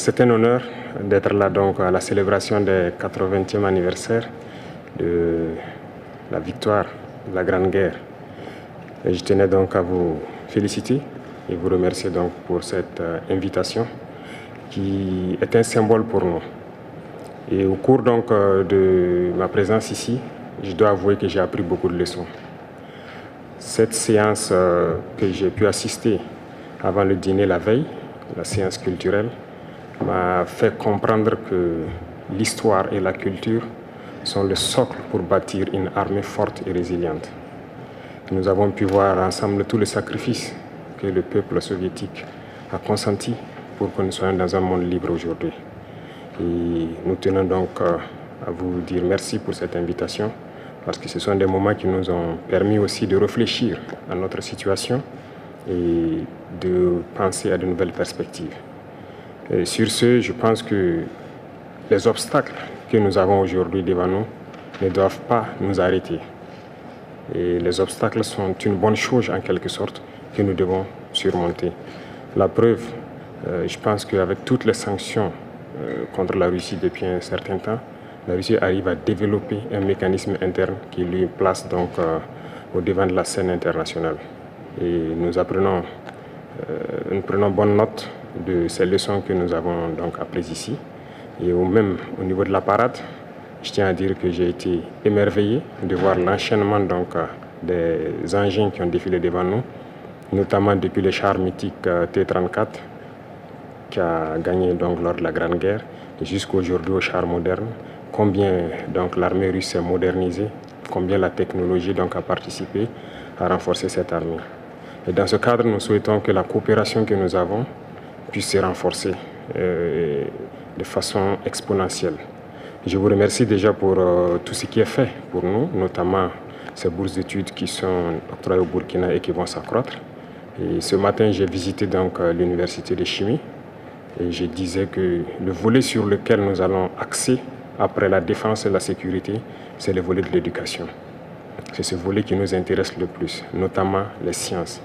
C'est un honneur d'être là donc à la célébration des 80e anniversaire de la victoire de la Grande Guerre. Et je tenais donc à vous féliciter et vous remercier donc pour cette invitation qui est un symbole pour nous. Et au cours donc de ma présence ici, je dois avouer que j'ai appris beaucoup de leçons. Cette séance que j'ai pu assister avant le dîner la veille, la séance culturelle, m'a fait comprendre que l'histoire et la culture sont le socle pour bâtir une armée forte et résiliente. Nous avons pu voir ensemble tous les sacrifices que le peuple soviétique a consenti pour que nous soyons dans un monde libre aujourd'hui. Et nous tenons donc à vous dire merci pour cette invitation, parce que ce sont des moments qui nous ont permis aussi de réfléchir à notre situation et de penser à de nouvelles perspectives. Et sur ce, je pense que les obstacles que nous avons aujourd'hui devant nous ne doivent pas nous arrêter. Et les obstacles sont une bonne chose en quelque sorte que nous devons surmonter. La preuve, je pense qu'avec toutes les sanctions contre la Russie depuis un certain temps, la Russie arrive à développer un mécanisme interne qui lui place donc au devant de la scène internationale. Et nous prenons bonne note de ces leçons que nous avons donc apprises ici. Et même au niveau de la parade, je tiens à dire que j'ai été émerveillé de voir l'enchaînement donc des engins qui ont défilé devant nous, notamment depuis le char mythique T-34 qui a gagné donc lors de la Grande Guerre, jusqu'à aujourd'hui au char moderne. Combien donc l'armée russe s'est modernisée, combien la technologie donc a participé à renforcer cette armée. Et dans ce cadre, nous souhaitons que la coopération que nous avons puisse se renforcer de façon exponentielle. Je vous remercie déjà pour tout ce qui est fait pour nous, notamment ces bourses d'études qui sont octroyées au Burkina et qui vont s'accroître. Et ce matin, j'ai visité donc l'université de chimie et je disais que le volet sur lequel nous allons axer après la défense et la sécurité, c'est le volet de l'éducation. C'est ce volet qui nous intéresse le plus, notamment les sciences.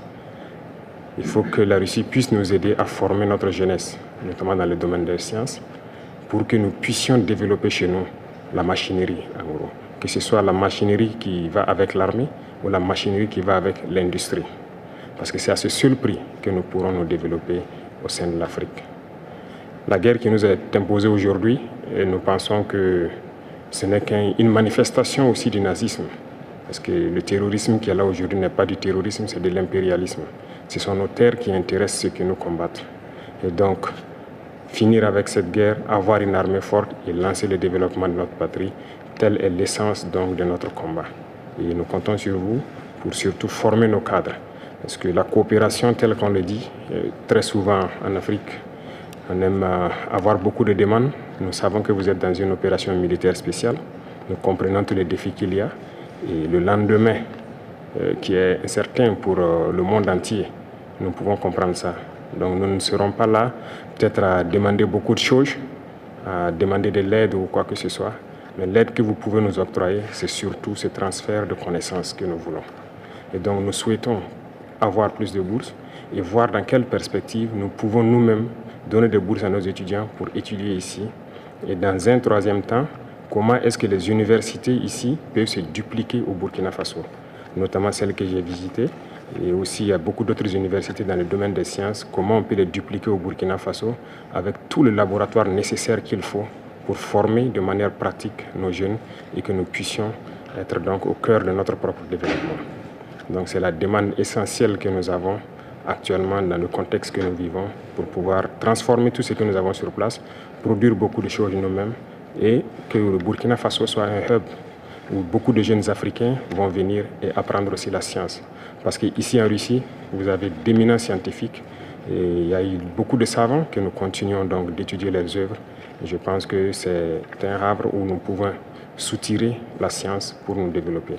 Il faut que la Russie puisse nous aider à former notre jeunesse, notamment dans le domaine des sciences, pour que nous puissions développer chez nous la machinerie, en gros. Que ce soit la machinerie qui va avec l'armée ou la machinerie qui va avec l'industrie. Parce que c'est à ce seul prix que nous pourrons nous développer au sein de l'Afrique. La guerre qui nous est imposée aujourd'hui, nous pensons que ce n'est qu'une manifestation aussi du nazisme. Parce que le terrorisme qui est là aujourd'hui n'est pas du terrorisme, c'est de l'impérialisme. Ce sont nos terres qui intéressent ceux qui nous combattent. Et donc, finir avec cette guerre, avoir une armée forte et lancer le développement de notre patrie, telle est l'essence donc de notre combat. Et nous comptons sur vous pour surtout former nos cadres. Parce que la coopération, telle qu'on le dit, très souvent en Afrique, on aime avoir beaucoup de demandes. Nous savons que vous êtes dans une opération militaire spéciale. Nous comprenons tous les défis qu'il y a. Et le lendemain, qui est incertain pour le monde entier, nous pouvons comprendre ça. Donc nous ne serons pas là peut-être à demander beaucoup de choses, à demander de l'aide ou quoi que ce soit. Mais l'aide que vous pouvez nous octroyer, c'est surtout ce transfert de connaissances que nous voulons. Et donc nous souhaitons avoir plus de bourses et voir dans quelle perspective nous pouvons nous-mêmes donner des bourses à nos étudiants pour étudier ici. Et dans un troisième temps, comment est-ce que les universités ici peuvent se dupliquer au Burkina Faso, notamment celles que j'ai visitées. Et aussi, il y a beaucoup d'autres universités dans le domaine des sciences. Comment on peut les dupliquer au Burkina Faso avec tout le laboratoire nécessaire qu'il faut pour former de manière pratique nos jeunes et que nous puissions être donc au cœur de notre propre développement. Donc c'est la demande essentielle que nous avons actuellement dans le contexte que nous vivons pour pouvoir transformer tout ce que nous avons sur place, produire beaucoup de choses nous-mêmes et que le Burkina Faso soit un hub où beaucoup de jeunes Africains vont venir et apprendre aussi la science. Parce qu'ici en Russie, vous avez d'éminents scientifiques et il y a eu beaucoup de savants que nous continuons donc d'étudier leurs œuvres. Et je pense que c'est un havre où nous pouvons soutirer la science pour nous développer.